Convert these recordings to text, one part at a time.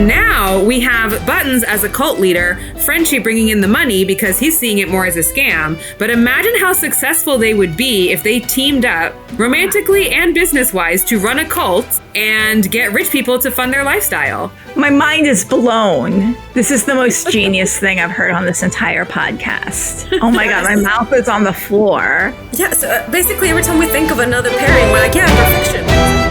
And now we have Buttons as a cult leader, Frenchie bringing in the money because he's seeing it more as a scam. But imagine how successful they would be if they teamed up romantically and business-wise to run a cult and get rich people to fund their lifestyle. My mind is blown. This is the most genius thing I've heard on this entire podcast. Oh my God, my mouth is on the floor. Yeah, so basically every time we think of another pairing, we're like, yeah, perfection.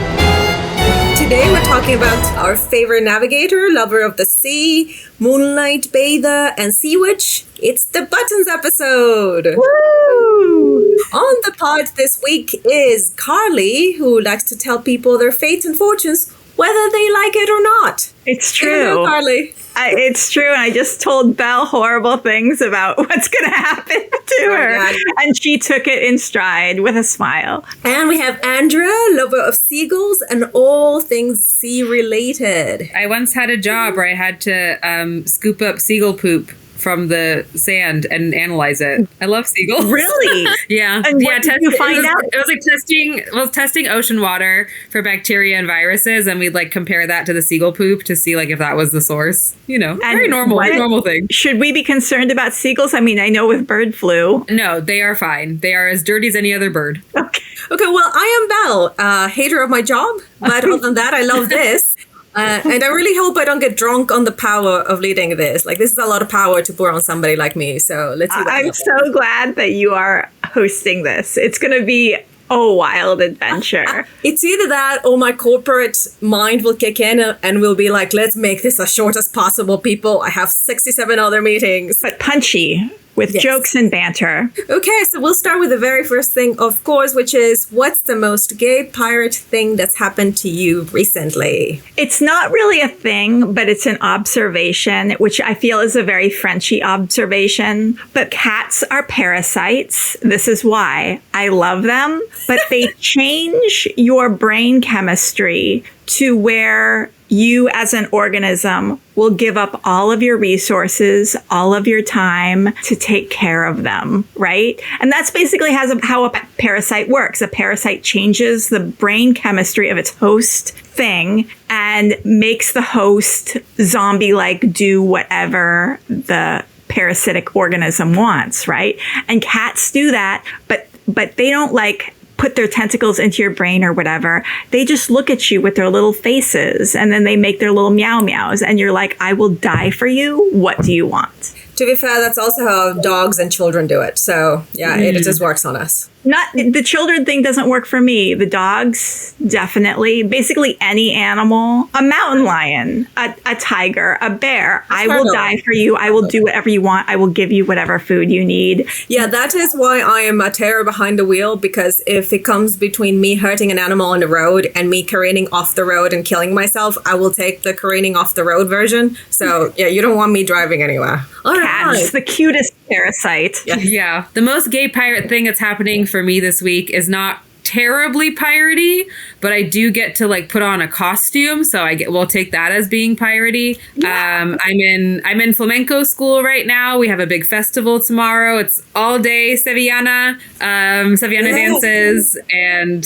Today we're talking about our favorite navigator, lover of the sea, moonlight-bather, and sea witch. It's the Buttons episode. Woo! On the pod this week is Carly, who likes to tell people their fates and fortunes, whether they like it or not. It's true. You know, Carly. It's true. And I just told Belle horrible things about what's going to happen to her. God. And she took it in stride with a smile. And we have Andrea, lover of seagulls and all things sea related. I once had a job where I had to scoop up seagull poop from the sand and analyze it. I love seagulls. Really? Yeah. And yeah. what did you find out? It was like testing ocean water for bacteria and viruses, and we'd like compare that to the seagull poop to see like if that was the source. You know, And very normal thing. Should we be concerned about seagulls? I mean, I know with bird flu. No, they are fine. They are as dirty as any other bird. Okay. Okay, well, I am Belle, hater of my job, but other than that, I love this. And I really hope I don't get drunk on the power of leading this. Like, this is a lot of power to pour on somebody like me. So let's see what I'm happens. so glad that you are hosting this. It's going to be a wild adventure. It's either that or my corporate mind will kick in and we'll be like, let's make this as short as possible, people. I have 67 other meetings. But punchy with Yes. jokes and banter. Okay, so we'll start with the very first thing, of course, which is, what's the most gay pirate thing that's happened to you recently? It's not really a thing, but it's an observation, which I feel is a very Frenchy observation. But cats are parasites. This is why I love them. But they change your brain chemistry to where you as an organism will give up all of your resources, all of your time to take care of them, right? And that's basically how a parasite works. A parasite changes the brain chemistry of its host thing and makes the host zombie-like do whatever the parasitic organism wants, right? And cats do that, but they don't like put their tentacles into your brain or whatever. They just look at you with their little faces and then they make their little meow meows and you're like, I will die for you. What do you want? To be fair, that's also how dogs and children do it. So, yeah, it just works on us. Not the children thing doesn't work for me. The dogs, definitely. Basically any animal, a mountain lion, a tiger, a bear. I will die for you. I will do whatever you want. I will give you whatever food you need. Yeah, that is why I am a terror behind the wheel, because if it comes between me hurting an animal on the road and me careening off the road and killing myself, I will take the careening off the road version. So, yeah, you don't want me driving anywhere. All Cats, right. the cutest parasite. Yeah. The most gay pirate thing that's happening for me this week is not terribly piratey, but I do get to like put on a costume, so we'll take that as being piratey. Yeah. I'm in flamenco school right now. We have a big festival tomorrow. It's all day Sevillana dances and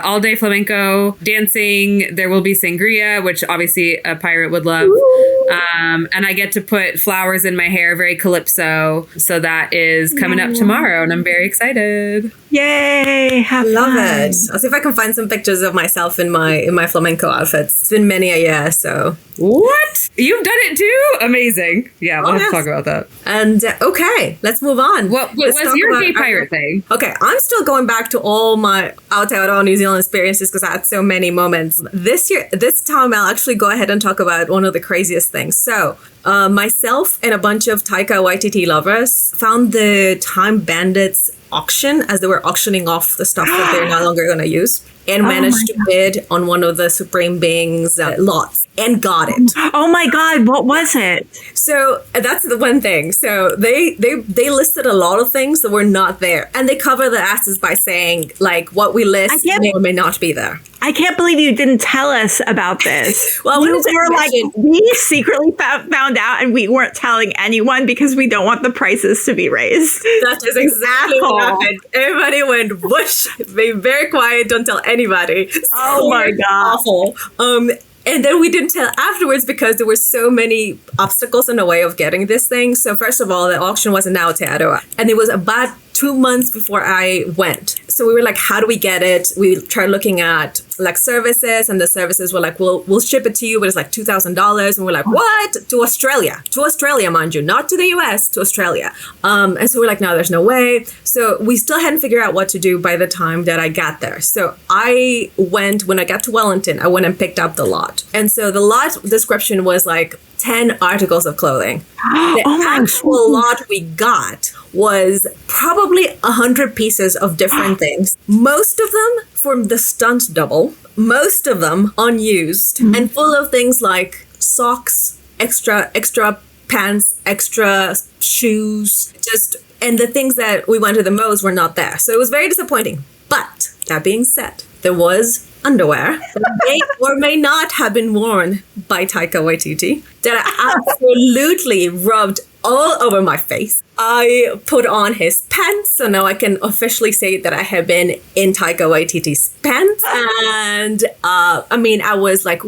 all day flamenco dancing. There will be sangria, which obviously a pirate would love. And I get to put flowers in my hair, very calypso. So that is coming up tomorrow, and I'm very excited. Yay! Have Love fun. it. I'll see if I can find some pictures of myself in my flamenco outfits. It's been many a year, so. What? You've done it too? Amazing. Yeah, we'll have yes. to talk about that. And okay, let's move on. What Let's was talk your about gay pirate thing? Okay, I'm still going back to all my Aotearoa New Zealand experiences because I had so many moments. This time I'll actually go ahead and talk about one of the craziest things. So, myself and a bunch of Taika Waititi lovers found the Time Bandits auction as they were auctioning off the stuff that they're no longer going to use, and managed to bid on one of the Supreme Being's lots and got it. Oh my God, what was it? So that's the one thing. So they listed a lot of things that were not there, and they cover their asses by saying like what we list may or may not be there. I can't believe you didn't tell us about this. Well, you were like, we secretly found out and we weren't telling anyone because we don't want the prices to be raised. That is exactly what happened. Everybody went whoosh. Be very quiet. Don't tell anybody. Oh my God. Awful. And then we didn't tell afterwards because there were so many obstacles in the way of getting this thing. So first of all, the auction was in Aotearoa, and it was about 2 months before I went. So we were like, how do we get it? We tried looking at like services, and the services were like, we'll ship it to you, but it's like $2,000. And we're like, what? To Australia, mind you, not to the US, to Australia. And so we're like, no, there's no way. So we still hadn't figured out what to do by the time that I got there. So I went, when I got to Wellington, I went and picked up the lot. And so the lot description was like 10 articles of clothing. The actual lot we got was probably 100 pieces of different things. Most of them from the stunt double, most of them unused, and full of things like socks, extra pants, extra shoes, and the things that we wanted the most were not there. So it was very disappointing. But that being said, there was underwear that may or may not have been worn by Taika Waititi that I absolutely rubbed all over my face. I put on his pants, so now I can officially say that I have been in Taika Waititi's pants. And I was like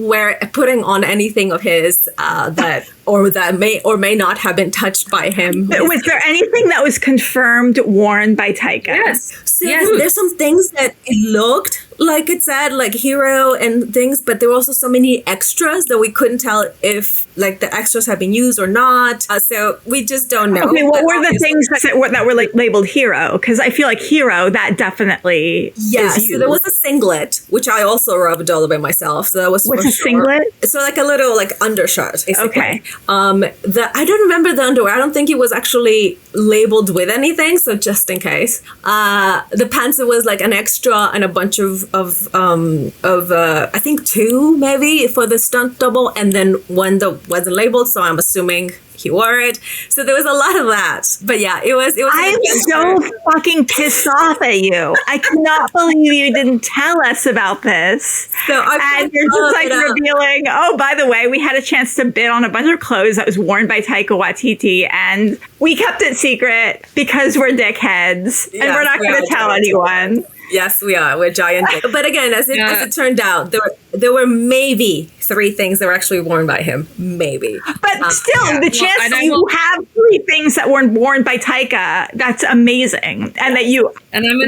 putting on anything of his that may or may not have been touched by him. Was there anything that was confirmed worn by Taika? Yes. So there's some things that it looked like it said, like hero and things, but there were also so many extras that we couldn't tell if like the extras had been used or not. So we just don't know. Okay, what were the things that were like labeled hero? Because I feel like hero, that definitely is used. So there was a singlet, which I also rubbed all over myself. So that was What's a singlet? So like a little like undershirt, basically. Okay. I don't remember the underwear. I don't think it was actually labeled with anything. So just in case, the pants, it was like an extra and a bunch of I think 2 maybe for the stunt double, and then one that wasn't labeled. So I'm assuming he wore it. So there was a lot of that. But yeah, it was. I'm so fucking pissed off at you. I cannot believe you didn't tell us about this. So and you're just like revealing, oh, by the way, we had a chance to bid on a bunch of clothes that was worn by Taika Waititi, and we kept it secret because we're dickheads, and we're not going to tell anyone. Yes, we are. We're giant dicks. But again, as it turned out, there were maybe 3 things that were actually worn by him. Maybe. But still, the chance that you have 3 things that weren't worn by Taika, that's amazing. And that you... And I'm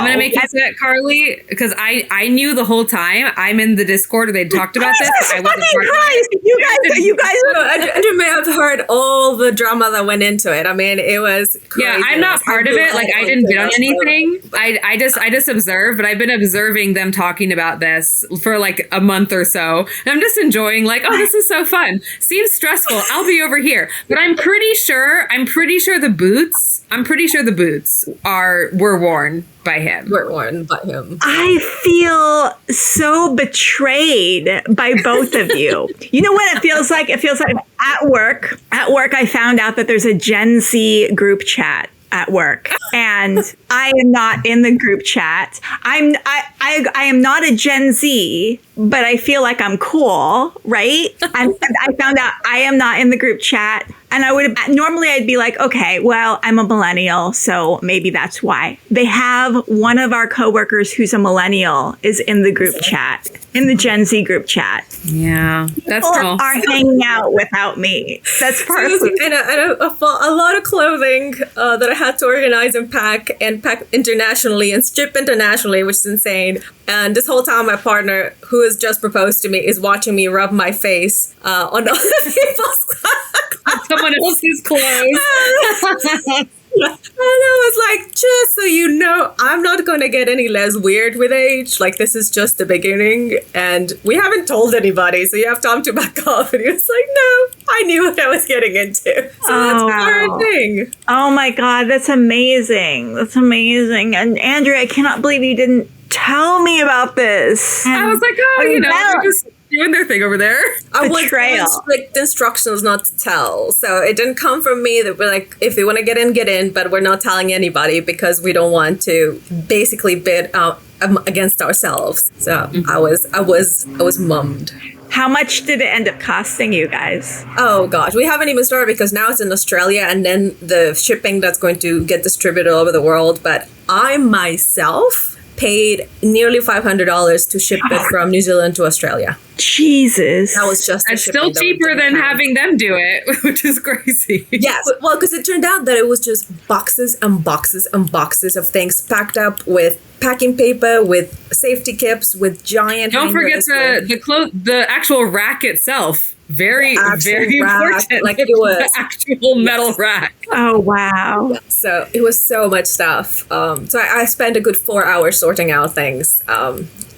gonna make you sweat, Carly, because I knew the whole time. I'm in the Discord, they talked about this. Jesus fucking Christ! You guys... Andrew may have heard all the drama that went into it. I mean, it was crazy. Yeah, I'm not part of it. Like, I didn't bid on anything. I just observed, but I've been observing them talking about this for like a month or so. And I'm just enjoying like, oh, this is so fun. Seems stressful. I'll be over here. But I'm pretty sure the boots were worn by him. I feel so betrayed by both of you. You know what it feels like? It feels like at work I found out that there's a Gen Z group chat at work, and I am not in the group chat. I am not a Gen Z, but I feel like I'm cool, right? I found out I am not in the group chat, and normally I'd be like, okay, well, I'm a millennial, so maybe that's why. They have one of our coworkers who's a millennial is in the group chat, in the Gen Z group chat. Yeah, that's cool. Are hanging out without me. That's perfect. And a lot of clothing that I had to organize and pack internationally and ship internationally, which is insane. And this whole time, my partner, who has just proposed to me, is watching me rub my face on other people's someone else's clothes. And I was like, just so you know, I'm not going to get any less weird with age. Like, this is just the beginning, and we haven't told anybody, so you have time to back off. And he was like, no, I knew what I was getting into. So that's our thing. Oh my God, that's amazing. That's amazing. And Andrea, I cannot believe you didn't tell me about this. I was like, they're just doing their thing over there. I was given strict instructions not to tell. So it didn't come from me that we're like, if they want to get in, but we're not telling anybody because we don't want to basically bid out against ourselves. So I was mummed. How much did it end up costing you guys? Oh gosh, we haven't even started because now it's in Australia and then the shipping that's going to get distributed all over the world. But I myself paid nearly $500 to ship it from New Zealand to Australia. Jesus. That was just It's still cheaper than having them do it, which is crazy. Yes. Well, because it turned out that it was just boxes and boxes and boxes of things packed up with packing paper, with safety clips, with giant. Don't forget the actual rack itself. Very very rack, important. like it was the actual metal rack. Oh, wow. Yeah. So it was so much stuff. So I spent a good 4 hours sorting out things.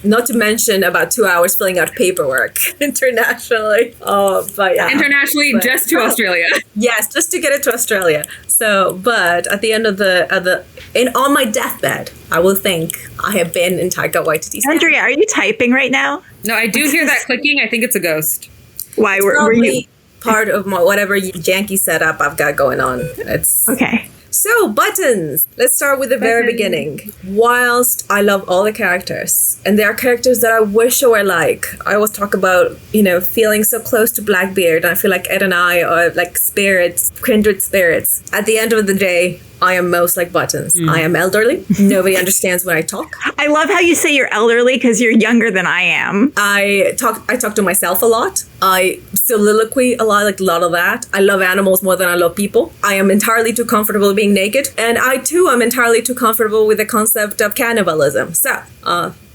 Not to mention about 2 hours filling out paperwork internationally. But yeah. Internationally, just to Australia. Yes, just to get it to Australia. So, but at the end of on my deathbed, I will think I have been in Taika Waititi's. Andrea, are you typing right now? No, I do hear that clicking. I think it's a ghost. Why were you part of my whatever janky setup I've got going on? It's okay? So, buttons. Let's start with the very beginning. Whilst I love all the characters, and there are characters that I wish I were like, I always talk about, feeling so close to Blackbeard, and I feel like Ed and I are like spirits, kindred spirits. At the end of the day, I am most like Buttons. I am elderly. Nobody understands when I talk. I love how you say you're elderly because you're younger than I am. I talk to myself a lot. I soliloquy a lot, like a lot of that. I love animals more than I love people. I am entirely too comfortable being naked. And I too am entirely too comfortable with the concept of cannibalism. So,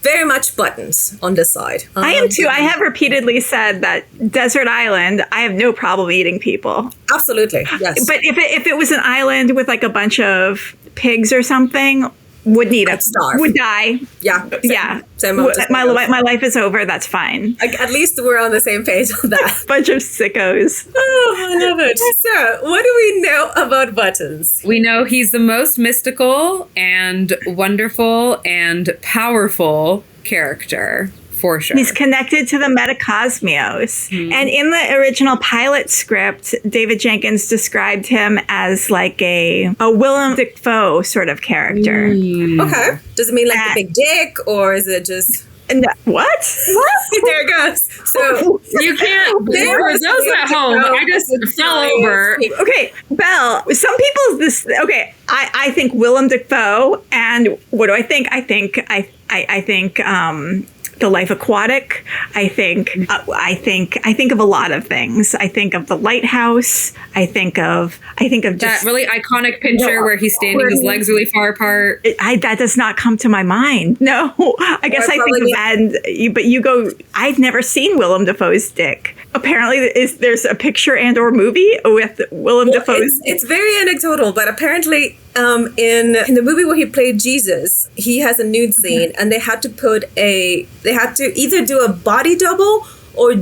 very much Buttons on this side. I am too. I have repeatedly said that Desert Island, I have no problem eating people. Absolutely, yes. But if it was an island with like a bunch of pigs or something, wouldn't eat it. Starve. Would die. Yeah. Same. Same my life is over. That's fine. At least we're on the same page on that. Bunch of sickos. Oh, I love it. So, what do we know about Buttons? We know he's the most mystical and wonderful and powerful character. For sure. He's connected to the metacosmos. And in the original pilot script, David Jenkins described him as like a Willem Dafoe sort of character. Okay. Does it mean like the big dick, or is it just... What? There it goes. So you can't. For those at home, I just fell over. Okay, Belle. Some people Okay, I think Willem Dafoe, and what do I think? I think The Life Aquatic. I think of a lot of things. I think of The Lighthouse. I think of just that really iconic picture where he's standing his legs really far apart. That does not come to my mind. No, I guess I think of that. But you go. I've never seen Willem Dafoe's dick. Apparently, there's a picture and or movie with Willem Dafoe's. It's very anecdotal, but apparently, in the movie where he played Jesus, he has a nude scene, and they had to either do a body double or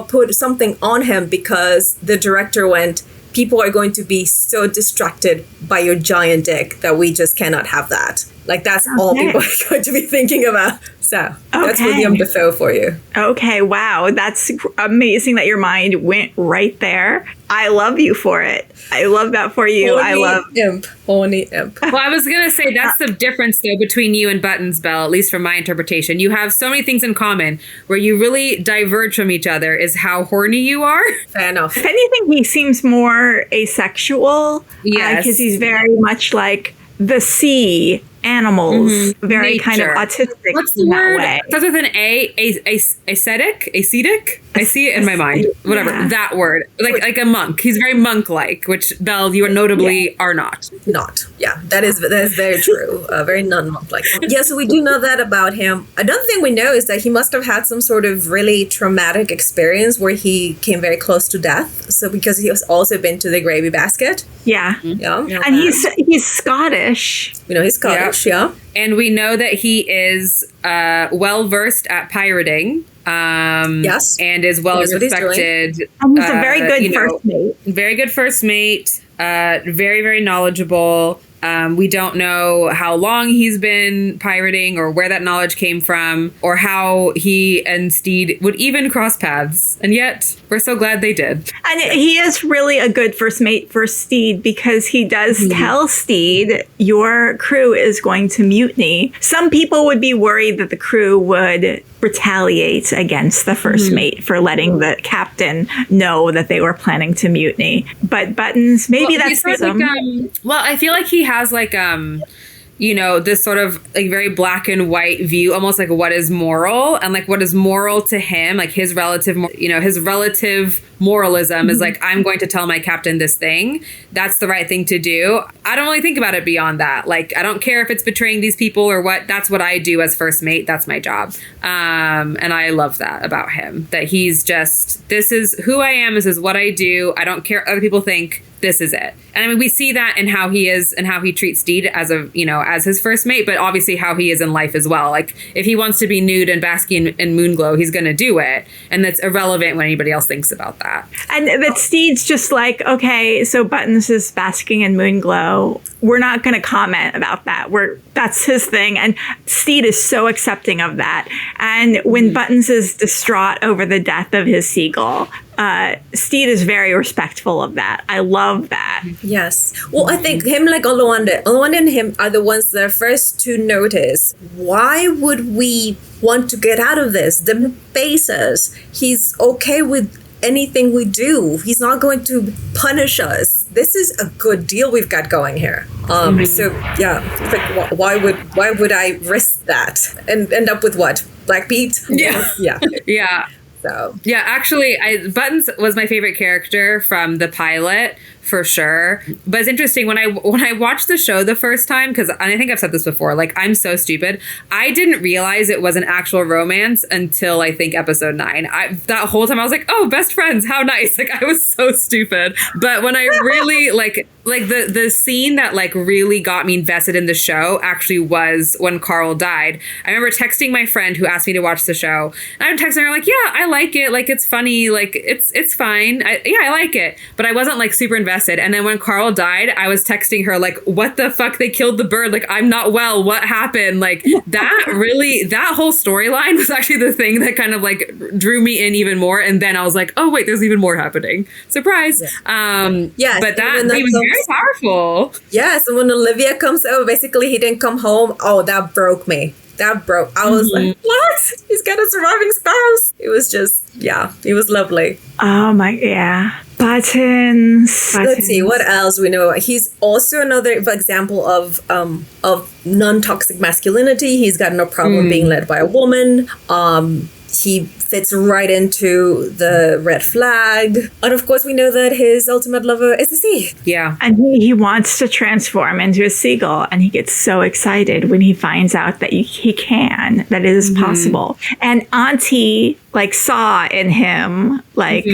put something on him because the director went, people are going to be so distracted by your giant dick that we just cannot have that. Like, that's all people are going to be thinking about. So that's William Dafoe for you. Okay, wow. That's amazing that your mind went right there. I love you for it. I love that for you. Only imp. Well, I was going to say that's the difference, though, between you and Buttons, Belle, at least from my interpretation. You have so many things in common. Where you really diverge from each other is how horny you are. Fair enough. If anything, he seems more asexual. Yes. Because he's very much like the sea, animals, very Nature. kind of autistic. What's the word? Starts with an ascetic? I see it in my mind. Whatever, that word. Like a monk. He's very monk-like, which, Belle, you notably are not. That is very true. Very non-monk-like. Yeah, so we do know that about him. Another thing we know is that he must have had some sort of really traumatic experience where he came very close to death. So because he has also been to the gravy basket. Yeah. And he's Scottish. We know he's Scottish, yeah. And we know that he is well-versed at pirating. Yes. And is well-respected. And he's a very good first mate. Very good first mate. Very, very knowledgeable. We don't know how long he's been pirating or where that knowledge came from or how he and Stede would even cross paths. And yet, we're so glad they did. And he is really a good first mate for Stede because he does tell Stede, your crew is going to mutiny. Some people would be worried that the crew would retaliate against the first mate for letting the captain know that they were planning to mutiny. But Buttons, maybe that's I feel like he has you know, this sort of like very black and white view, almost like what is moral, and like what is moral to him, like his relative, you know, his relative moralism is like, I'm going to tell my captain this thing. That's the right thing to do. I don't really think about it beyond that. Like, I don't care if it's betraying these people or what. That's what I do as first mate. That's my job. And I love that about him, that he's just, this is who I am. This is what I do. I don't care what other people think. This is it. And I mean, we see that in how he is and how he treats Stede as a, you know, as his first mate, but obviously how he is in life as well. Like, if he wants to be nude and basking in moon glow, he's going to do it. And that's irrelevant when anybody else thinks about that. And that Stede's just like, okay, so Buttons is basking in moon glow. We're not going to comment about that. That's his thing. And Stede is so accepting of that. And when Buttons is distraught over the death of his seagull, Stede is very respectful of that. I love that. Yes. Well, I think him, like Oluwande and him are the ones that are first to notice, why would we want to get out of this? The basis. He's okay with anything we do. He's not going to punish us. This is a good deal we've got going here. So yeah, it's like, why would I risk that and end up with what? Blackbeat? Yeah. Yeah. Yeah. So yeah, actually, Buttons was my favorite character from the pilot, for sure. But it's interesting, when I watched the show the first time, because I think I've said this before, like, I'm so stupid. I didn't realize it was an actual romance until I think episode 9. That whole time I was like, oh, best friends, how nice. Like, I was so stupid. But when I really like the scene that like really got me invested in the show actually was when Carl died. I remember texting my friend who asked me to watch the show, and I'm texting her like, yeah, I like it. Like, it's funny. Like, it's fine. I like it. But I wasn't like super invested. And then when Carl died, I was texting her like, what the fuck? They killed the bird. Like, I'm not well. What happened? Like, that whole storyline was actually the thing that kind of like drew me in even more. And then I was like, oh wait, there's even more happening. Surprise. Yeah. But that it was very powerful. Yes. And when Olivia comes over, basically he didn't come home. Oh, that broke me. I was like, what? He's got a surviving spouse. It was just, yeah, it was lovely. Oh my, yeah. Buttons. Let's see what else we know. He's also another example of non-toxic masculinity. He's got no problem being led by a woman. He fits right into the red flag. And of course, we know that his ultimate lover is the sea. Yeah. And he wants to transform into a seagull. And he gets so excited when he finds out that he can, that it is possible. And Auntie like saw in him, like,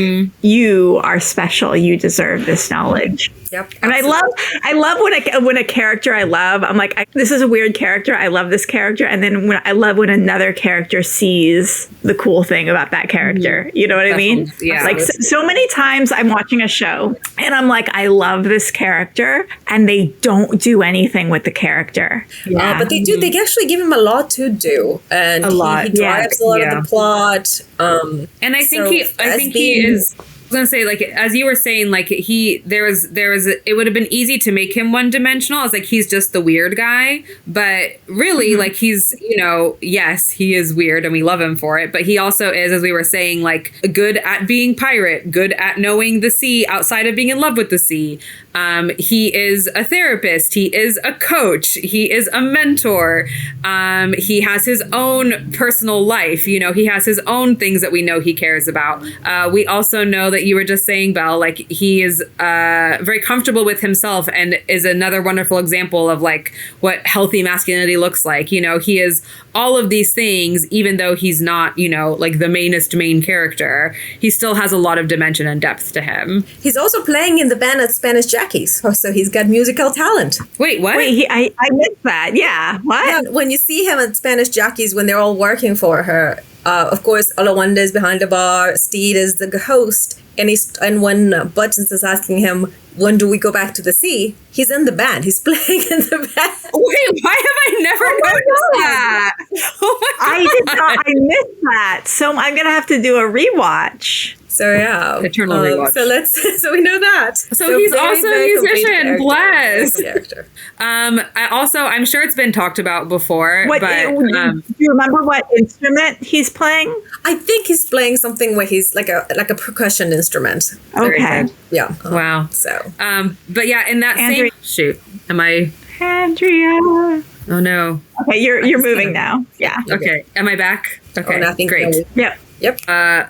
you are special. You deserve this knowledge. Yep. And I love when a character I love, I'm like, this is a weird character. I love this character. And then I love when another character sees the cool thing about that character. You know what I mean? Yeah. Like so many times I'm watching a show and I'm like, I love this character, and they don't do anything with the character. Yeah. But they do. They actually give him a lot to do, and he drives a lot of the plot. And I think he is. I was gonna say, like, as you were saying, like, it would have been easy to make him one-dimensional. It's like he's just the weird guy, but really, like, he's, you know, yes, he is weird and we love him for it, but he also is, as we were saying, like, good at being pirate, good at knowing the sea outside of being in love with the sea. He is a therapist. He is a coach. He is a mentor. He has his own personal life. You know, he has his own things that we know he cares about. We also know that you were just saying, Belle, like, he is very comfortable with himself and is another wonderful example of like what healthy masculinity looks like. You know, he is all of these things, even though he's not, you know, like the main character. He still has a lot of dimension and depth to him. He's also playing in the band at Spanish Jackies, so he's got musical talent. Wait, what? Wait, I missed that. Yeah, what? Yeah, when you see him at Spanish Jackies, when they're all working for her, of course, Olawande is behind the bar. Stede is the host, and when Buttons is asking him, when do we go back to the sea? He's in the band. He's playing in the band. Wait, why have I never noticed that? Oh my God. I did not. I missed that. So I'm gonna have to do a rewatch. So yeah, eternal rewatch. So we know that. So he's very, also very a musician. Bless. Character. I'm sure it's been talked about before. What, but do you remember what instrument he's playing? I think he's playing something where he's like a percussion instrument. Okay. Yeah. Wow. So. But yeah, in that Andrea. same shoot, am I? Andrea. Oh no. Okay, you're moving now. Yeah. Okay. Am I back? Okay. nothing. Great. Yep. Yep.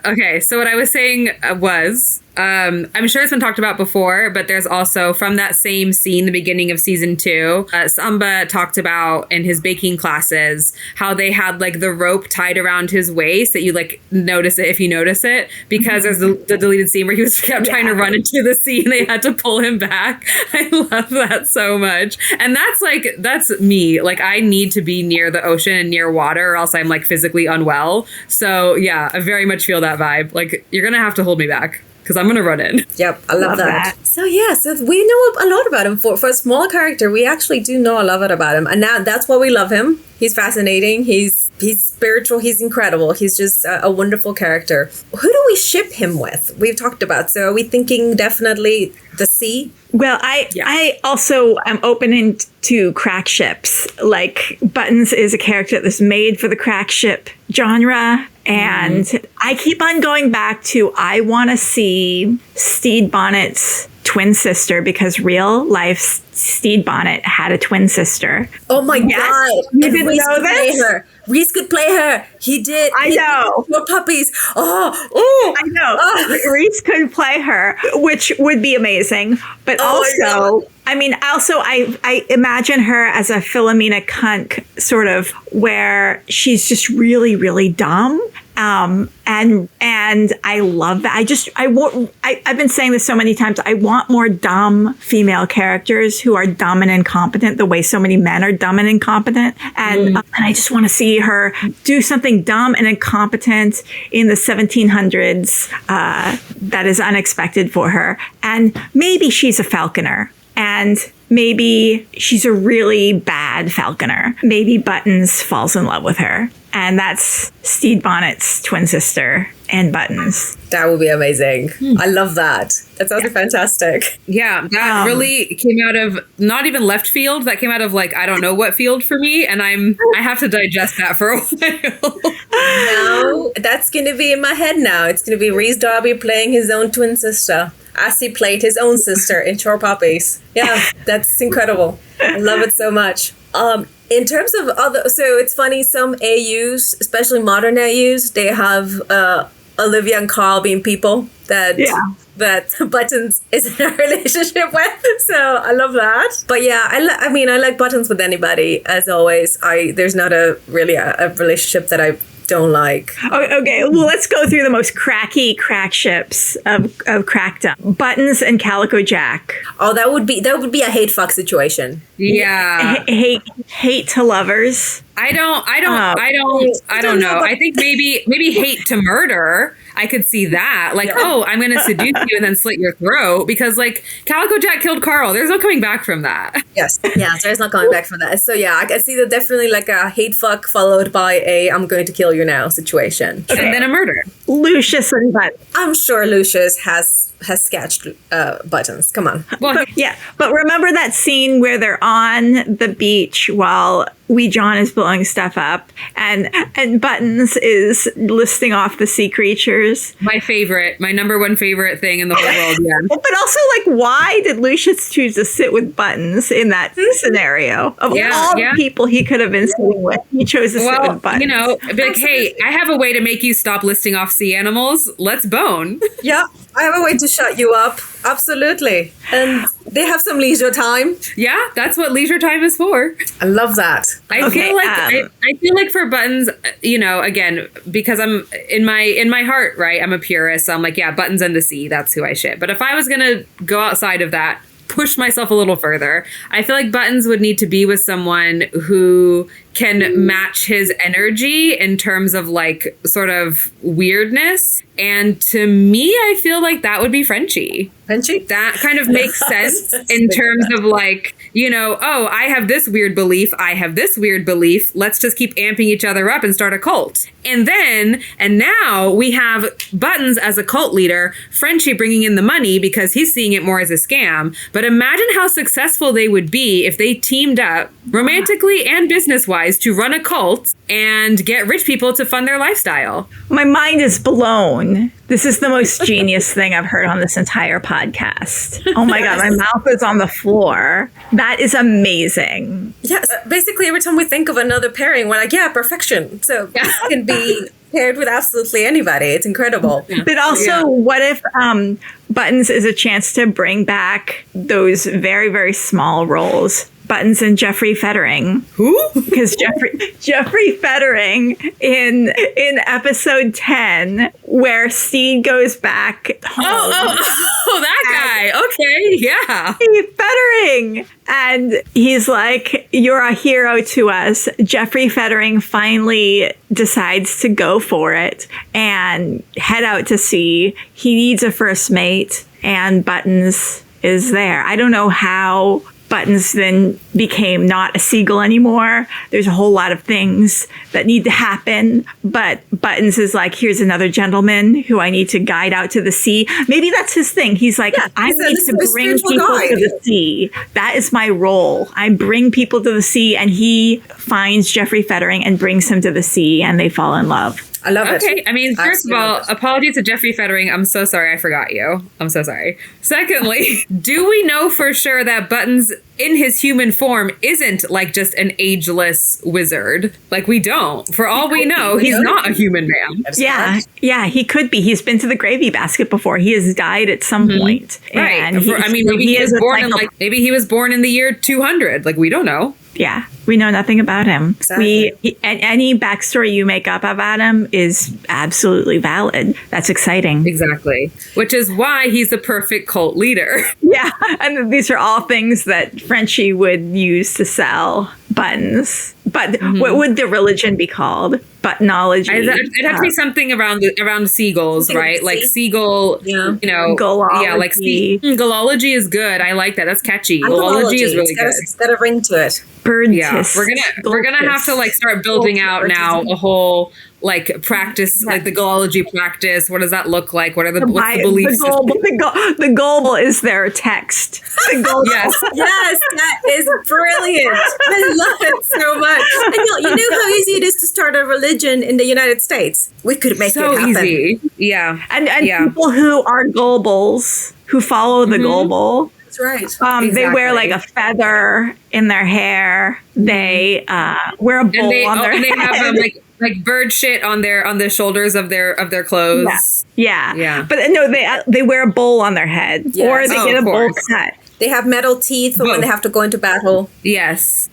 Okay, so what I was saying was, I'm sure it's been talked about before, but there's also from that same scene, the beginning of season 2, Samba talked about in his baking classes how they had like the rope tied around his waist that you like notice it if you notice it, because there's the deleted scene where he was kept trying to run into the sea and they had to pull him back. I love that so much. And that's me. Like I need to be near the ocean and near water or else I'm like physically unwell. So yeah, I very much feel that vibe. Like you're going to have to hold me back, because I'm going to run in. Yep, I love that. So yeah, so we know a lot about him. For a small character, we actually do know a lot about him. And now that's why we love him. He's fascinating. He's spiritual. He's incredible. He's just a wonderful character. Who do we ship him with? We've talked about. So are we thinking definitely the sea? Well, I also am open to crack ships. Like Buttons is a character that's made for the crack ship genre. And I keep on going back to, I want to see Stede Bonnet's twin sister, because real life Stede Bonnet had a twin sister. Oh my God. You didn't know this? Reese could play her. He did. I know. Poor puppies. Oh, I know. Reese could play her, which would be amazing. But I imagine her as a Philomena Kunk sort of, where she's just really, really dumb. And I love that. I've been saying this so many times. I want more dumb female characters who are dumb and incompetent the way so many men are dumb and incompetent. And I just want to see her do something dumb and incompetent in the 1700s, that is unexpected for her. And maybe she's a falconer. And maybe she's a really bad falconer. Maybe Buttons falls in love with her. And that's Stede Bonnet's twin sister and Buttons. That would be amazing. I love that. That sounds fantastic. Yeah, that really came out of not even left field. That came out of like, I don't know what field for me. And I have to digest that for a while. No, that's going to be in my head now. It's going to be Rhys Darby playing his own twin sister, as he played his own sister in Chore Puppies. Yeah, that's incredible. I love it so much. In terms of so it's funny, some AUs, especially modern AUs, they have Olivia and Carl being people that Buttons is in a relationship with. So I love that. But yeah, I like Buttons with anybody, as always. There's not a relationship that I don't like. Okay, well, let's go through the most crack ships of crackdom. Buttons and Calico Jack. Oh, that would be a hate fuck situation. Yeah. Hate to lovers. I don't know. I think maybe hate to murder. I could see that. Like, I'm going to seduce you and then slit your throat, because like Calico Jack killed Carl. There's no coming back from that. Yes. Yeah. There's not coming back from that. So yeah, I can see that definitely like a hate fuck followed by a I'm going to kill you now situation. Okay. And then a murder. Lucius and Buttons. I'm sure Lucius has sketched Buttons. Come on. Well, yeah. But remember that scene where they're on the beach while Wee John is blowing stuff up, and Buttons is listing off the sea creatures. My number one favorite thing in the whole world. Yeah. But also, like, why did Lucius choose to sit with Buttons in that scenario? Of all the people he could have been sitting with, he chose to sit with Buttons. You know, be like, hey, I have a way to make you stop listing off sea animals. Let's bone. Yeah, I have a way to shut you up. Absolutely. And they have some leisure time. Yeah, that's what leisure time is for. I love that. I feel like for Buttons, you know, again, because I'm in my heart, right? I'm a purist. So I'm like, yeah, Buttons and the sea. That's who I ship. But if I was going to go outside of that, push myself a little further, I feel like Buttons would need to be with someone who can match his energy in terms of like sort of weirdness. And to me, I feel like that would be Frenchie. Frenchie? That kind of makes sense in terms of like, you know, I have this weird belief. I have this weird belief. Let's just keep amping each other up and start a cult. And now we have Buttons as a cult leader, Frenchie bringing in the money because he's seeing it more as a scam. But imagine how successful they would be if they teamed up romantically and business-wise guys to run a cult and get rich people to fund their lifestyle. My mind is blown. This is the most genius thing I've heard on this entire podcast. Oh my God, my mouth is on the floor. That is amazing. Yes. Basically, every time we think of another pairing, we're like, yeah, perfection. So it can be paired with absolutely anybody. It's incredible. But also, what if Buttons is a chance to bring back those very, very small roles? Buttons and Jeffrey Fettering. Who? Because Jeffrey Fettering in episode 10, where Stede goes back home. Oh, that guy. Okay, yeah. Jeffrey Fettering. And he's like, you're a hero to us. Jeffrey Fettering finally decides to go for it and head out to sea. He needs a first mate, and Buttons is there. I don't know how Buttons then became not a seagull anymore. There's a whole lot of things that need to happen, but Buttons is like, here's another gentleman who I need to guide out to the sea. Maybe that's his thing. He's like, I need to bring people to the sea. That is my role. I bring people to the sea, and he finds Jeffrey Fettering and brings him to the sea, and they fall in love. I love it. Okay, I mean, first of all, apologies to Jeffrey Fettering. I'm so sorry I forgot you. I'm so sorry. Secondly, do we know for sure that Buttons in his human form isn't like just an ageless wizard? Like, we don't. For all we know, he's not a human man. Yeah, he could be. He's been to the gravy basket before. He has died at some point. Right. And I mean, maybe he was born in the year 200. Like, we don't know. Yeah, we know nothing about him. Exactly. Any backstory you make up about him is absolutely valid. That's exciting. Exactly. Which is why he's the perfect cult leader. Yeah, and these are all things that Frenchie would use to sell Buttons. But what would the religion be called? Buttonology. It'd have to be something around seagulls, right? Like seagull, you know. Gullology. Yeah, like gullology is good. I like that. That's catchy. Gullology is really good. It's got a ring to it. Yeah, we're gonna have to like start building out now a whole like practice, like the gullology practice. What does that look like? What's the belief system? The gullible is their text. Yes, that is brilliant. I love it so much. And you know how easy it is to start a religion in the United States. We could make it happen. Easy. Yeah, and people who are gullibles, who follow the gullible. That's right. They wear like a feather in their hair. They wear a bowl on their head. And they have like bird shit on the shoulders of their clothes. Yeah. But no, they wear a bowl on their head, or they get a bowl cut. They have metal teeth for when they have to go into battle. Yes.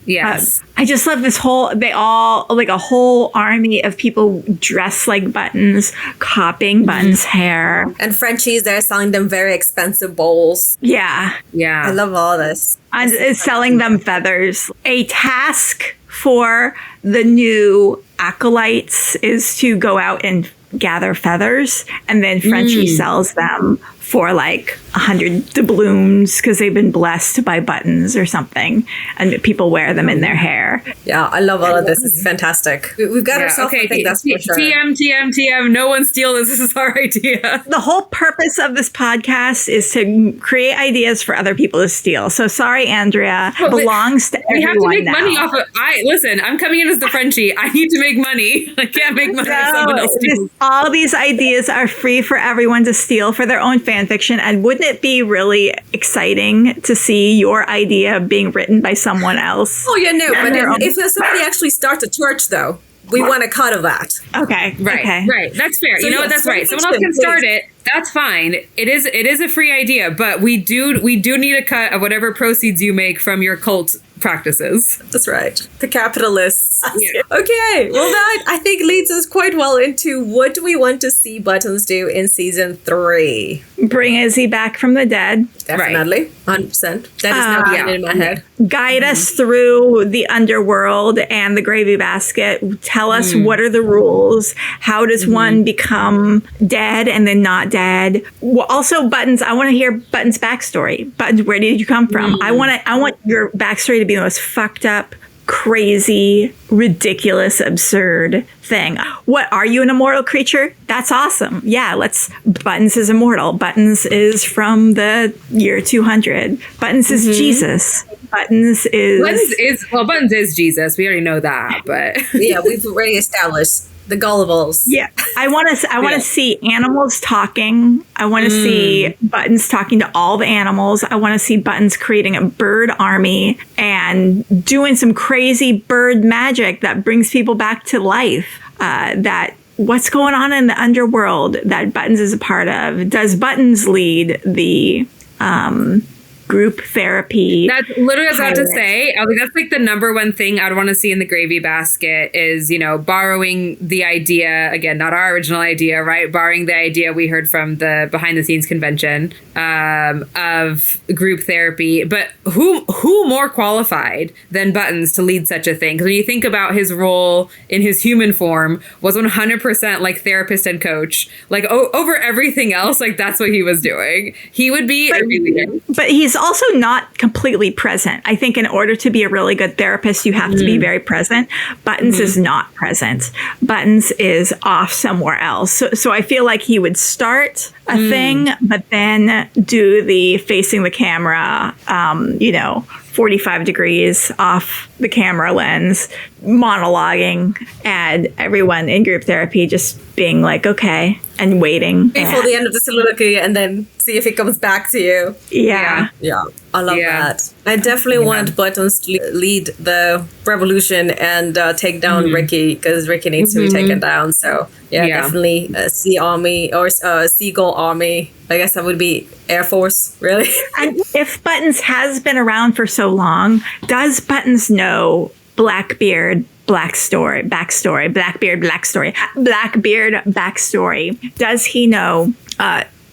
I just love this they all, like a whole army of people dressed like Buttons, copying Buttons' hair. And Frenchie's there selling them very expensive bowls. Yeah. I love all this. And is selling them feathers. A task for the new acolytes is to go out and gather feathers, and then Frenchie sells them for like 100 doubloons because they've been blessed by Buttons or something, and people wear them in their hair. Yeah, I love all of this. It's fantastic. We've got ourselves. I think that's for sure. TM. No one steal this. This is our idea. The whole purpose of this podcast is to create ideas for other people to steal. So sorry, Andrea. Belongs to everyone. We have to make money off of. Listen. I'm coming in as the Frenchie. I need to make money. I can't make money if someone else steals. All these ideas are free for everyone to steal for their own fan fiction. And wouldn't it be really exciting to see your idea being written by someone else? Oh, yeah, no. But if somebody actually starts a church, though, we want a cut of that. Okay. Right. That's fair. So that's right. Someone else can start it. That's fine. It is a free idea, but we do need a cut of whatever proceeds you make from your cult practices. That's right. The capitalists. Yeah. Okay. Well, that I think leads us quite well into what do we want to see Buttons do in season 3. Bring Izzy back from the dead. Definitely. 100%. That is now in my head. Guide us through the underworld and the gravy basket. Tell us what are the rules. How does one become dead and then not dead? Well, also, Buttons, I want to hear Buttons' backstory. Buttons, where did you come from? I want your backstory to be the most fucked up crazy, ridiculous, absurd thing. What, are you an immortal creature? That's awesome. Yeah, Buttons is immortal. Buttons is from the year 200. Buttons is Jesus. Buttons is Jesus. We already know that, but yeah, we've already established the gullibles. Yeah, I want to see animals talking. I want to see Buttons talking to all the animals. I want to see Buttons creating a bird army and doing some crazy bird magic that brings people back to life. What's going on in the underworld that Buttons is a part of? Does Buttons lead the group therapy? That's literally what I was about to say. I was like, that's like the number one thing I'd want to see in the gravy basket is, borrowing the idea, again, not our original idea, right? Borrowing the idea we heard from the behind the scenes convention of group therapy. But who more qualified than Buttons to lead such a thing? Because when you think about his role in his human form was 100% like therapist and coach, like over everything else, like that's what he was doing. He would be everything. But he's also not completely present. I think in order to be a really good therapist, you have to be very present. Buttons is not present. Buttons is off somewhere else. So I feel like he would start a thing, but then do the facing the camera, 45 degrees off the camera lens, monologuing, and everyone in group therapy just being like, okay, and waiting. Before the end of the soliloquy and then see if it comes back to you. Yeah. Yeah. I love that. I definitely want Buttons to lead the revolution and take down Ricky, because Ricky needs to be taken down. So, definitely Sea Army or Seagull Army. I guess that would be Air Force, really. And if Buttons has been around for so long, does Buttons know Blackbeard backstory? Does he know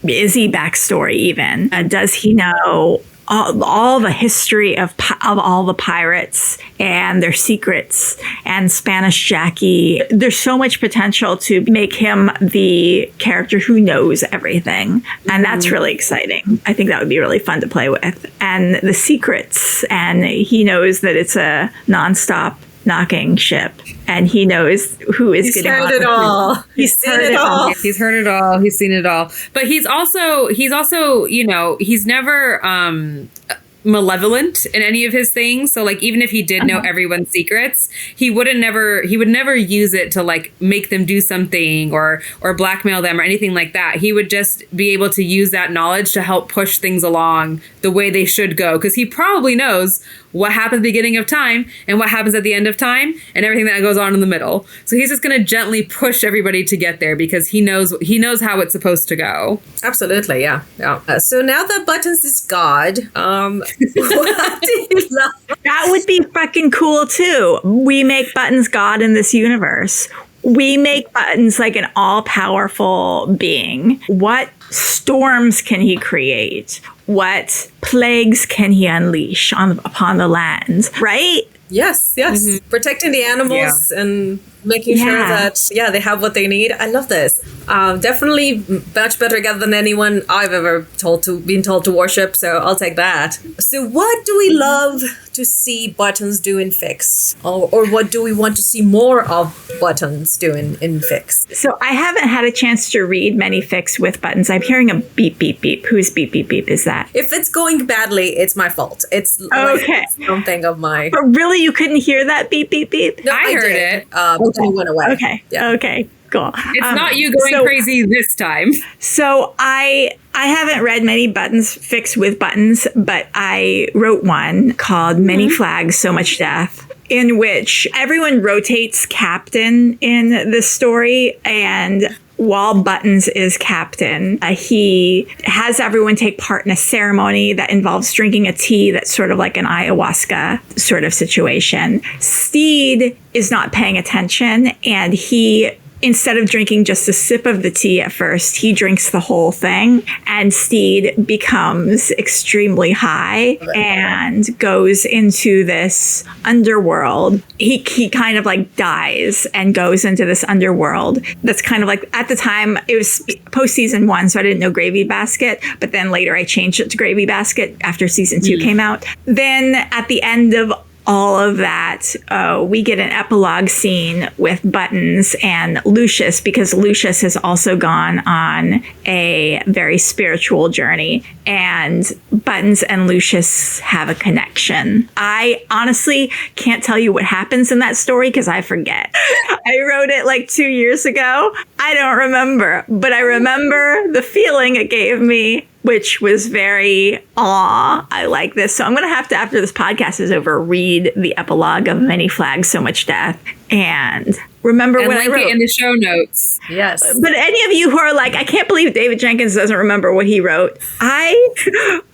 Izzy backstory even? Does he know all the history of all the pirates and their secrets and Spanish Jackie? There's so much potential to make him the character who knows everything. And that's really exciting. I think that would be really fun to play with. And the secrets, and he knows that it's a nonstop knocking ship, and he knows who is getting on. He's heard it all. He's heard it all. He's seen it all. But he's also, he's never malevolent in any of his things. So like, even if he did know everyone's secrets, he would never use it to like make them do something or blackmail them or anything like that. He would just be able to use that knowledge to help push things along the way they should go, because he probably knows what happens at the beginning of time and what happens at the end of time and everything that goes on in the middle. So he's just going to gently push everybody to get there because he knows how it's supposed to go. Absolutely, yeah. So now that Buttons is God, what do you love? That would be fucking cool too. We make Buttons God in this universe. We make Buttons like an all-powerful being. What storms can he create? What plagues can he unleash upon the land? Right? Yes. Protecting the animals and making sure that they have what they need. I love this. Definitely much better together than anyone I've ever been told to worship. So I'll take that. So what do we love to see Buttons do in Fix, or what do we want to see more of Buttons doing in Fix? So I haven't had a chance to read many Fix with Buttons. I'm hearing a beep beep beep. Whose beep beep beep is that? If it's going badly, it's my fault. It's okay. Something of my. But really, you couldn't hear that beep beep beep? No, I heard it. But then it went away. Okay. Yeah. Okay. Cool. It's not you going crazy this time. So I haven't read many Buttons Fix with Buttons, but I wrote one called Many Flags, So Much Death, in which everyone rotates captain in this story. And while Buttons is captain, he has everyone take part in a ceremony that involves drinking a tea that's sort of like an ayahuasca sort of situation. Stede is not paying attention, and instead of drinking just a sip of the tea at first, he drinks the whole thing, and Stede becomes extremely high and goes into this underworld. He kind of like dies and goes into this underworld that's kind of like, at the time, it was post season 1, so I didn't know Gravy Basket, but then later I changed it to Gravy Basket after season 2 came out. Then at the end of all of that, we get an epilogue scene with Buttons and Lucius, because Lucius has also gone on a very spiritual journey, and Buttons and Lucius have a connection. I honestly can't tell you what happens in that story because I forget. I wrote it like 2 years ago. I don't remember, but I remember the feeling it gave me, which was very, I like this. So I'm going to have to, after this podcast is over, read the epilogue of Many Flags, So Much Death, and remember and when link I wrote it in the show notes. Yes. But any of you who are like, I can't believe David Jenkins doesn't remember what he wrote. I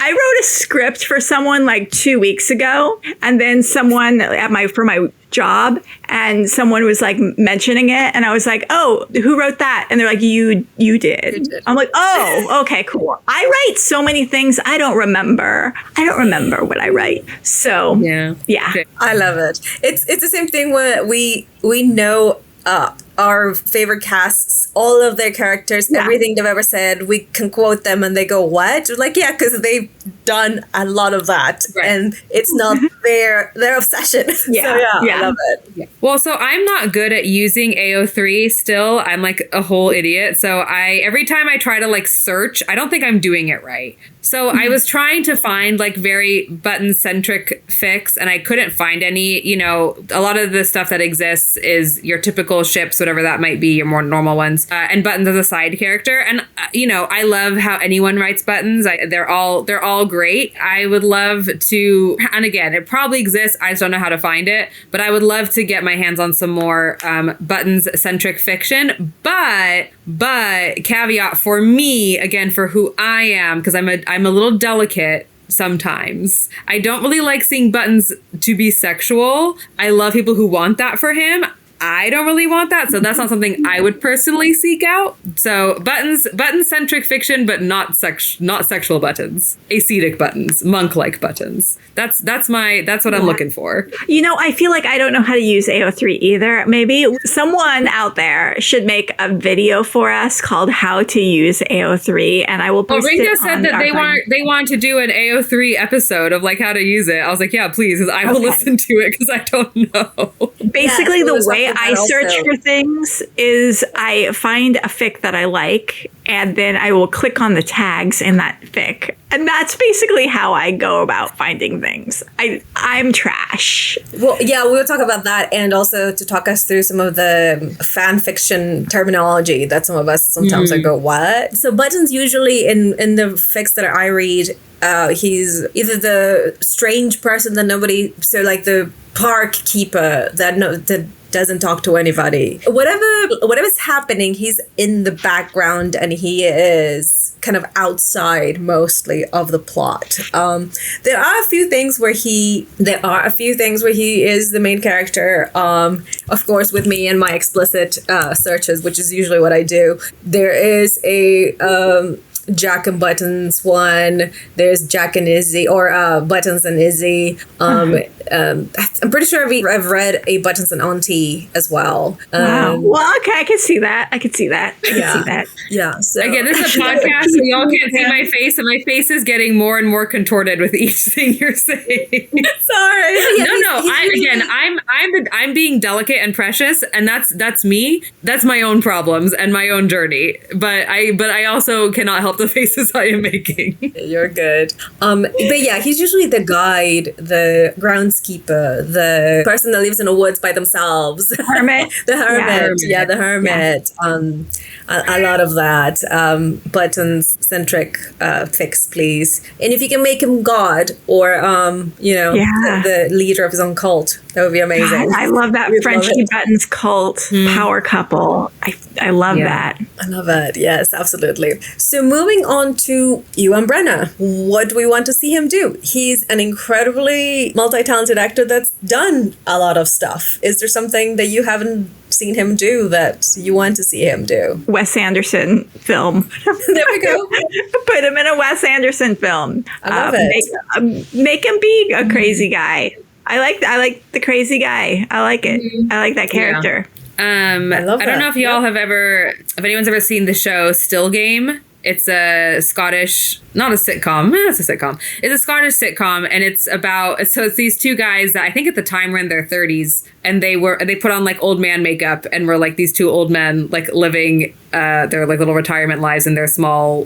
wrote a script for someone like 2 weeks ago, and then someone for my job, and someone was like mentioning it, and I was like, oh, who wrote that? And they're like, you did. I'm like, oh, okay, cool. I write so many things I don't remember what I write. So yeah. Okay. I love it. It's the same thing when we know our favorite casts, all of their characters, everything they've ever said, we can quote them and they go, what? We're like, yeah, because they've done a lot of that. Right. And it's not their obsession. Yeah. So I love it. Yeah. Well, so I'm not good at using AO3 still. I'm like a whole idiot. So every time I try to like search, I don't think I'm doing it right. So I was trying to find like very button-centric fics, and I couldn't find any. You know, a lot of the stuff that exists is your typical ships, whatever that might be, your more normal ones, and Buttons as a side character. And I love how anyone writes Buttons. They're all great. I would love to, and again, it probably exists. I just don't know how to find it. But I would love to get my hands on some more Buttons-centric fiction. But caveat for me, again, for who I am, because I'm a little delicate sometimes. I don't really like seeing Buttons to be sexual. I love people who want that for him. I don't really want that, so that's not something I would personally seek out. So button-centric fiction, but not sexual Buttons. Ascetic Buttons, monk-like Buttons. That's what I'm looking for. I feel like I don't know how to use AO3 either. Maybe someone out there should make a video for us called "How to Use AO3," and I will post it. Ringo said that they want to do an AO3 episode of like how to use it. I was like, yeah, please, because I will listen to it because I don't know. Basically, the way I search for things is I find a fic that I like, and then I will click on the tags in that fic. And that's basically how I go about finding things. I'm trash. Well, yeah, we will talk about that, and also to talk us through some of the fan fiction terminology that some of us sometimes I go, what? So Buttons usually in the fics that I read, he's either the strange person that nobody, so like the park keeper that doesn't talk to anybody. Whatever's happening, he's in the background, and he is kind of outside mostly of the plot. There are a few things where he is the main character. Of course, with me and my explicit searches, which is usually what I do, there is a Jack and Buttons one. There's Jack and Izzy, or Buttons and Izzy. I'm pretty sure I've read a Buttons and Auntie as well. Wow. Well, okay, I can see that. I can see that. Yeah. So again, this is a podcast, so y'all can't see my face, and my face is getting more and more contorted with each thing you're saying. Sorry. I'm being delicate and precious, and that's me. That's my own problems and my own journey. But I also cannot help the faces I am making. You're good. But yeah, he's usually the guide, the groundskeeper, the person that lives in the woods by themselves. The hermit. The hermit. Yeah, the hermit. Yeah. A lot of that. Buttons-centric fics, please. And if you can make him God or, the leader of his own cult, that would be amazing. God, I love that Frenchie Buttons cult power couple. I love that. I love it. Yes, absolutely. So moving on to Ewen Bremner. What do we want to see him do? He's an incredibly multi-talented actor that's done a lot of stuff. Is there something that you haven't seen him do that you want to see him do? Wes Anderson film. There we go. Put him in a Wes Anderson film. I love it. Make him be a crazy guy. I like the crazy guy. I like it. I like that character. I don't know if y'all if anyone's ever seen the show Still Game. It's a Scottish, not a sitcom. It's a sitcom. It's a Scottish sitcom, and it's about, so it's these two guys that I think at the time were in their 30s, and they put on like old man makeup and were like these two old men like living their like little retirement lives in their small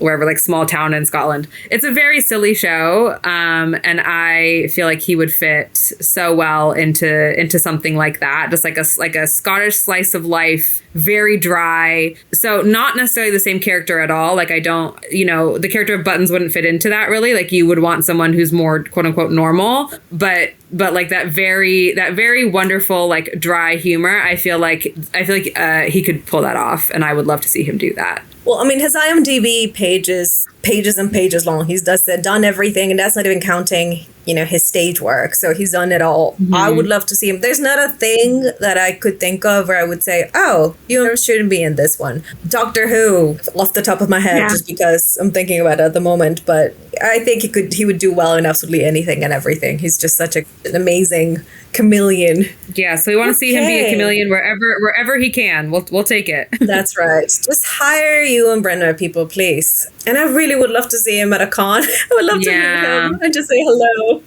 town in Scotland. It's a very silly show, and I feel like he would fit so well into something like that, just like a Scottish slice of life, very dry. So not necessarily the same character at all. Like I don't, the character of Buttons wouldn't fit into that really. Like you would want someone who's more quote unquote normal, but like that very wonderful like dry humor. I feel like he could pull that off, and I would love to see him do that. Well, I mean, his IMDb pages and pages long. He's done everything, and that's not even counting, his stage work. So he's done it all. Mm-hmm. I would love to see him. There's not a thing that I could think of where I would say, oh, you shouldn't be in this one. Doctor Who, off the top of my head, just because I'm thinking about it at the moment. But I think he would do well in absolutely anything and everything. He's just such an amazing chameleon. Yeah, so we want to see him be a chameleon wherever he can. We'll take it. That's right. Just hire Ewen Bremner, people, please. And I really would love to see him at a con. I would love to meet him and just say hello.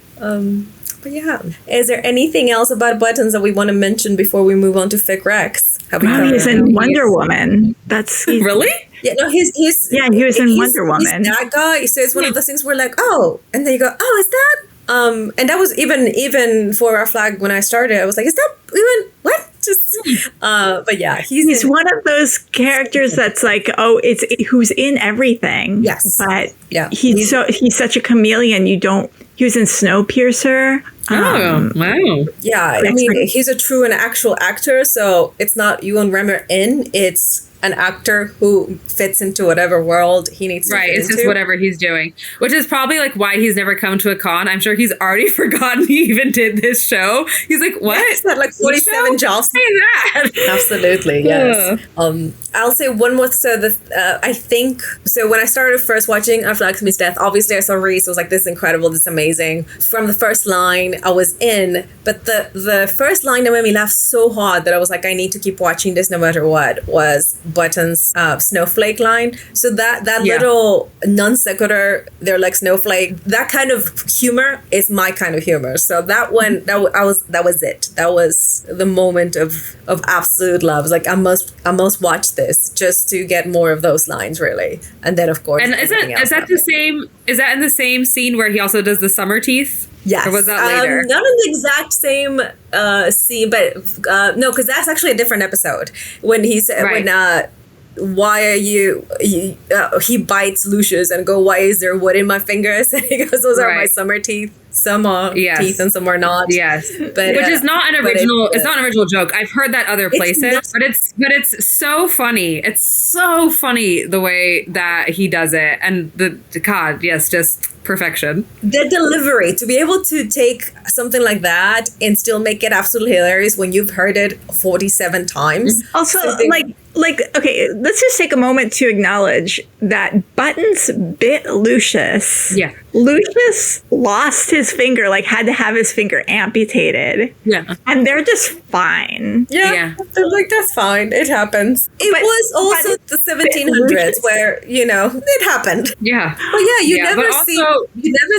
But yeah, is there anything else about Buttons that we want to mention before we move on to Fic Rex? He's in Wonder Woman. Really? Yeah, no, he was in Wonder Woman. He's that guy. So it's one of those things where like, oh, and then you go, oh, is that? And that was even for our flag when I started. I was like, is that even what? Just, but yeah, he's one of those characters that's like, oh, it's who's in everything. Yes, but he's such a chameleon. He was in Snowpiercer. Oh, wow. Yeah, I mean, he's a true and actual actor. So it's not Ewen Bremner it's an actor who fits into whatever world he needs to fit it's into. Just whatever he's doing, which is probably like why he's never come to a con. I'm sure he's already forgotten he even did this show. He's like, what? Yes, that like 47 jobs. Say that. Absolutely, yes. I'll say one more. So I think so. When I started first watching Our Flag Meets Death, obviously I saw Reese. I was like, this is incredible. This is amazing. From the first line, I was in. But the first line that made me laugh so hard that I was like, I need to keep watching this no matter what, was Buttons' snowflake line. So that little non sequitur, they're like snowflake. That kind of humor is my kind of humor. So that one, that was it. That was the moment of absolute love. I was like, I must watch this just to get more of those lines, really. And then of course, and is that the same? Is that in the same scene where he also does the summer teeth? Yes. Or was that later? Not in the exact same scene, but no, because that's actually a different episode. When he said, why are you, he bites Lucius and go, why is there wood in my fingers? And he goes, those are my summer teeth. Some are teeth and some are not. Yes. But, which is not an original, it's not an original joke. I've heard that other places, but it's so funny. It's so funny the way that he does it. And just perfection. The delivery, to be able to take something like that and still make it absolutely hilarious when you've heard it 47 times. Also, okay, let's just take a moment to acknowledge that Buttons bit Lucius. Yeah. Lucius lost his finger, had to have his finger amputated. Yeah. And they're just fine. Yeah. They're like, that's fine. It happens. It was also the 1700s where, it happened. Yeah. But yeah, you never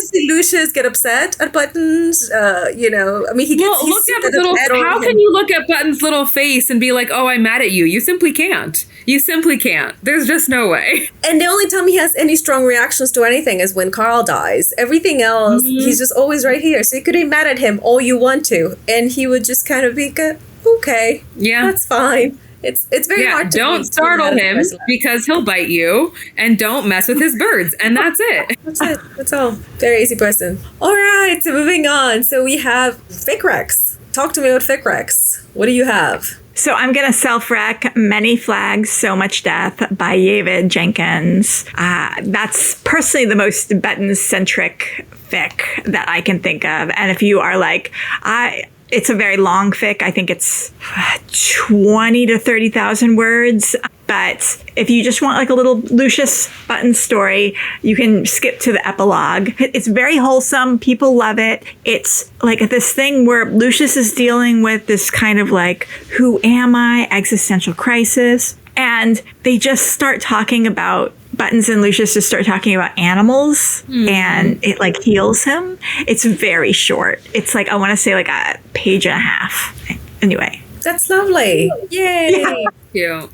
see Lucius get upset at Buttons. I mean, he gets how can you look at Buttons' little face and be like, oh, I'm mad at you? You simply can't. You simply can't. There's just no way. And the only time he has any strong reactions to anything is when Carl dies. Everything else, he's just always right here. So you could be mad at him all you want to, and he would just kind of be good. Okay, that's fine. It's very hard to don't startle him because he'll bite you, and don't mess with his birds, and that's it. That's it. That's all. Very easy person. All right, so moving on. So we have Fic Rex. Talk to me about Fic Rex. What do you have? So I'm going to self-rec Many Flags, So Much Death by David Jenkins. That's personally the most Buttons-centric fic that I can think of. And if you are it's a very long fic. I think it's 20 to 30,000 words. But if you just want a little Lucius Buttons story, you can skip to the epilogue. It's very wholesome. People love it. It's this thing where Lucius is dealing with this kind of who am I? Existential crisis. And they just start talking about Buttons and Lucius just start talking about animals and it like heals him. It's very short. It's like, I want to say like a page and a half. Anyway. That's lovely. Yay. Cute.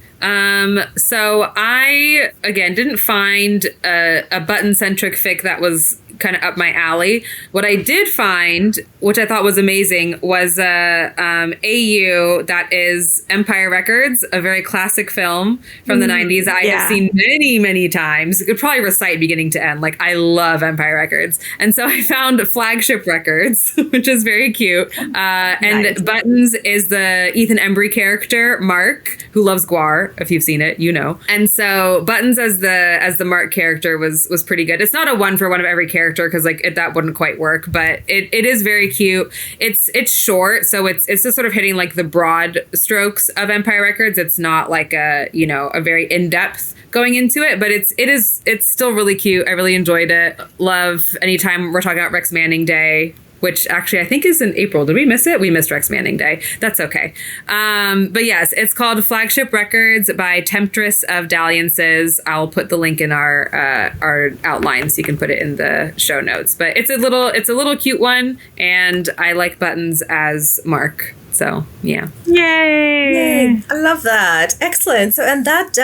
So I, again, didn't find a button-centric fic that was kind of up my alley. What I did find, which I thought was amazing, was AU that is Empire Records, a very classic film from the 90s. I have seen many, many times. Could probably recite beginning to end. Like, I love Empire Records. And so I found Flagship Records, which is very cute. And nice. Buttons is the Ethan Embry character, Mark, who loves Guar. If you've seen it, you know. And so Buttons as the Mark character was pretty good. It's not a one for one of every character, because like that wouldn't quite work, but it is very cute. It's short, so it's just sort of hitting like the broad strokes of Empire Records. It's not like a very in-depth going into it, but it's still really cute. I really enjoyed it. Love anytime we're talking about Rex Manning Day, which actually I think is in April. Did we miss it? We missed Rex Manning Day. That's okay. But yes, it's called Flagship Records by Temptress of Dalliances. I'll put the link in our outline so you can put it in the show notes. But it's a little cute one, and I like Buttons as Mark. So yeah. Yay! I love that. Excellent. So and that's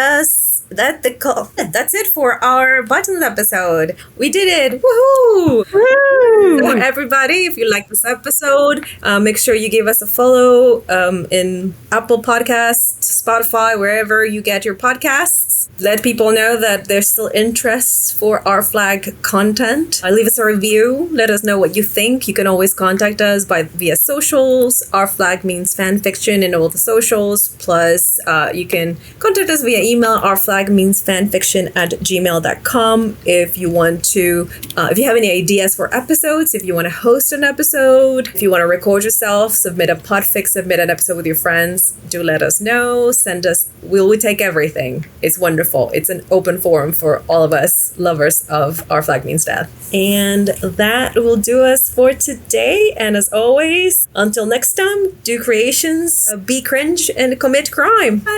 it for our Buttons episode. We did it. Woohoo! Woo! So everybody, if you like this episode, make sure you give us a follow in Apple Podcasts, Spotify, wherever you get your podcasts. Let people know that there's still interest for our flag content. Leave us a review. Let us know what you think. You can always contact us via socials. Our flag means fanfiction in all the socials. Plus, you can contact us via email, ourflagmeansfanfiction@gmail.com. If you want to, if you have any ideas for episodes, if you want to host an episode, if you want to record yourself, submit a podfic, submit an episode with your friends, do let us know. Send us. We take everything. It's wonderful. It's an open forum for all of us lovers of Our Flag Means Death. And that will do us for today. And as always, until next time, do creations, be cringe, and commit crime. Bye.